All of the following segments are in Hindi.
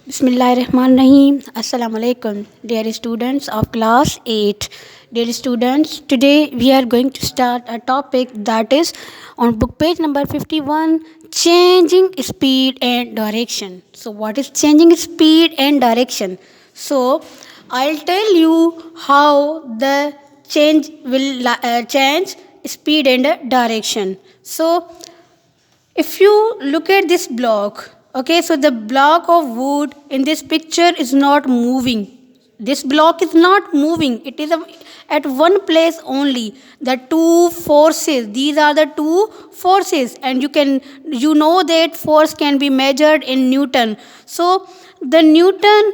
Bismillahirrahmanirrahim. Assalamu alaikum, dear students of class 8. Dear students, today we are going to start a topic that is on book page number 51, changing speed and direction. So, what is changing speed and direction? So, I'll tell you how the change will change speed and direction. So, if you look at this block, okay, so the block of wood in this picture is not moving. This block is not moving. It is at one place only. The two forces, these are the two forces, and you know that force can be measured in Newton. So the Newton,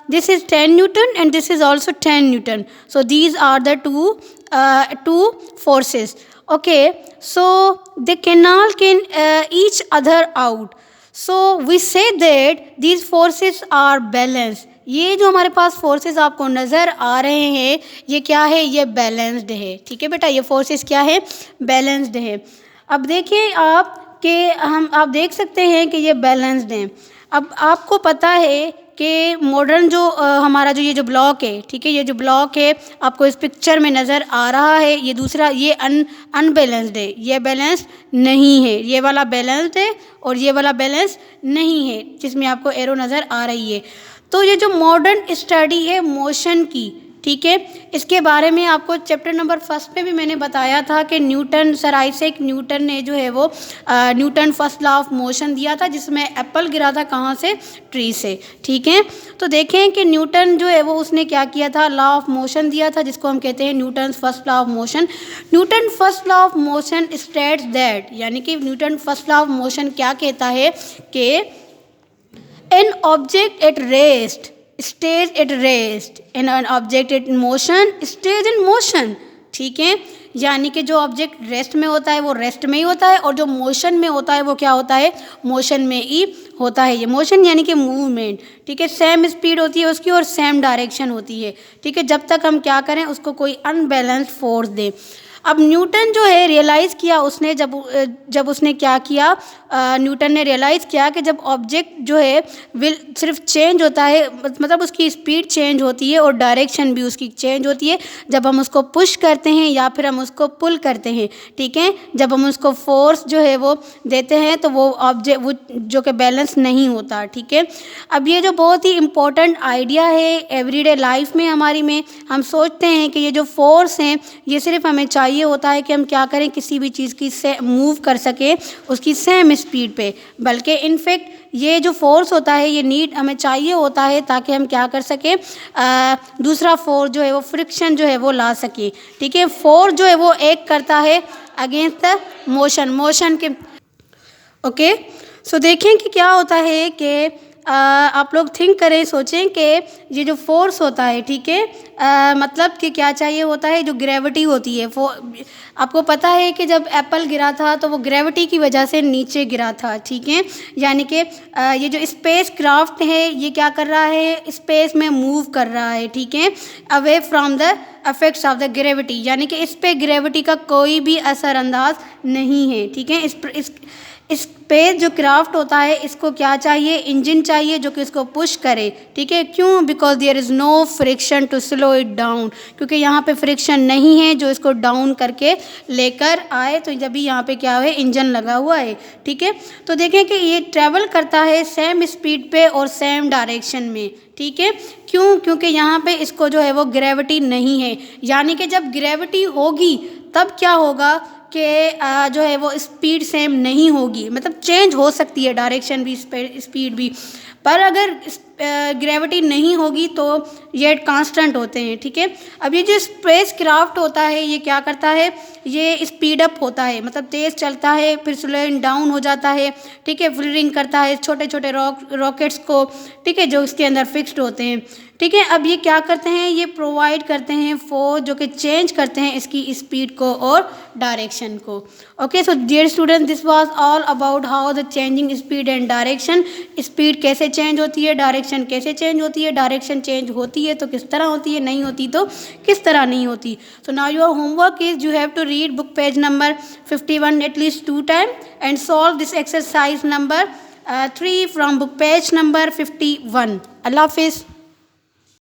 this is 10 Newton and this is also 10 Newton. So these are the two forces. Okay, so they can each other out. So we say that these forces are balanced. ये जो हमारे पास फोर्सेस आपको नज़र आ रहे हैं ये क्या है, ये बैलेंस्ड है. ठीक है बेटा, ये फोर्सेस क्या है, बैलेंस्ड है. अब देखिए आप देख सकते हैं कि ये बैलेंस्ड हैं. अब आपको पता है कि मॉडर्न जो हमारा जो ये जो ब्लॉक है, ठीक है, ये जो ब्लॉक है आपको इस पिक्चर में नज़र आ रहा है, ये दूसरा ये अनबैलेंस्ड है, ये बैलेंस नहीं है. ये वाला बैलेंस्ड है और ये वाला बैलेंस नहीं है, जिसमें आपको एरो नज़र आ रही है. तो ये जो मॉडर्न स्टडी है मोशन की, ठीक है, इसके बारे में आपको चैप्टर नंबर 1 में भी मैंने बताया था कि सर आइजैक न्यूटन ने जो है वो Newton first law of motion दिया था, जिसमें एप्पल गिरा था कहाँ से, ट्री से. ठीक है, तो देखें कि न्यूटन जो है वो उसने क्या किया था, लॉ ऑफ मोशन दिया था, जिसको हम कहते हैं Newton first law of motion. Newton first law of motion states that, यानी कि Newton first law of motion क्या कहता है कि an object at rest stays at rest and an object at motion stays in motion. ठीक है, यानी कि जो ऑब्जेक्ट रेस्ट में होता है वो रेस्ट में ही होता है और जो मोशन में होता है वो क्या होता है, मोशन में ही होता है. ये मोशन यानी कि मूवमेंट. ठीक है, सेम स्पीड होती है उसकी और सेम डायरेक्शन होती है. ठीक है, जब तक हम क्या करें, उसको कोई अनबैलेंस्ड फोर्स दें. अब न्यूटन जो है रियलाइज़ किया उसने, जब उसने क्या किया, न्यूटन ने रियलाइज़ किया कि जब ऑब्जेक्ट जो है सिर्फ चेंज होता है, मतलब उसकी स्पीड चेंज होती है और डायरेक्शन भी उसकी चेंज होती है जब हम उसको पुश करते हैं या फिर हम उसको पुल करते हैं. ठीक है, जब हम उसको फोर्स जो है वो देते हैं तो वो ऑब्जेक्ट वो जो कि बैलेंस नहीं होता. ठीक है, अब ये जो बहुत ही इम्पोर्टेंट आइडिया है एवरीडे लाइफ में हमारी में, हम सोचते हैं कि ये जो फोर्स हैं ये सिर्फ हमें चाहिए होता है कि हम क्या करें, किसी भी चीज़ की से मूव कर सके उसकी सेम स्पीड पे, बल्कि इनफैक्ट ये जो फोर्स होता है ये नीड हमें चाहिए होता है ताकि हम क्या कर सकें, दूसरा फोर्स जो है वो फ्रिक्शन जो है वो ला सके. ठीक है, फोर्स जो है वो एक करता है अगेंस्ट द मोशन के. ओके, सो देखें कि क्या होता है कि आप लोग थिंक करें, सोचें कि ये जो फोर्स होता है, ठीक है, मतलब कि क्या चाहिए होता है, जो ग्रेविटी होती है. आपको पता है कि जब एप्पल गिरा था तो वो ग्रेविटी की वजह से नीचे गिरा था. ठीक है, यानी कि ये जो स्पेस क्राफ्ट है ये क्या कर रहा है, स्पेस में मूव कर रहा है. ठीक है, away from the effects of the gravity, यानी कि इस पे ग्रेविटी का कोई भी असरअंदाज नहीं है. ठीक है, इस पे जो क्राफ्ट होता है इसको क्या चाहिए, इंजन चाहिए जो कि इसको पुश करे. ठीक है, क्यों, because there is no friction to slow it down, क्योंकि यहाँ पे फ्रिक्शन नहीं है जो इसको डाउन करके लेकर आए. तो जब भी यहाँ पे क्या है, इंजन लगा हुआ है. ठीक है, तो देखें कि ये ट्रैवल करता है सेम स्पीड पे और सेम डायरेक्शन में. ठीक है, क्यों, क्योंकि यहाँ पे इसको जो है वो ग्रेविटी नहीं है. यानी कि जब ग्रेविटी होगी तब क्या होगा कि जो है वो स्पीड सेम नहीं होगी, मतलब चेंज हो सकती है डायरेक्शन भी स्पीड भी, पर अगर ग्रेविटी नहीं होगी तो ये कांस्टेंट होते हैं. ठीक है, अब ये जो स्पेस क्राफ्ट होता है ये क्या करता है, ये स्पीड अप होता है, मतलब तेज़ चलता है फिर स्लोइंग डाउन हो जाता है. ठीक है, फ्लिरिंग करता है छोटे छोटे रॉकेट्स को, ठीक है, जो इसके अंदर फिक्स्ड होते हैं. ठीक है, अब ये क्या करते हैं, ये प्रोवाइड करते हैं फोर्स जो कि चेंज करते हैं इसकी स्पीड को और डायरेक्शन को. Okay, so dear student, this was all about how the changing speed and direction. Speed कैसे चेंज होती है, डायरेक्शन कैसे चेंज होती है, डायरेक्शन चेंज होती है तो किस तरह होती है, नहीं होती तो किस तरह नहीं होती. So now your homework is you have to read book page number 51 at least 2 times and solve this exercise number 3 from book page number 51. Allah Hafiz.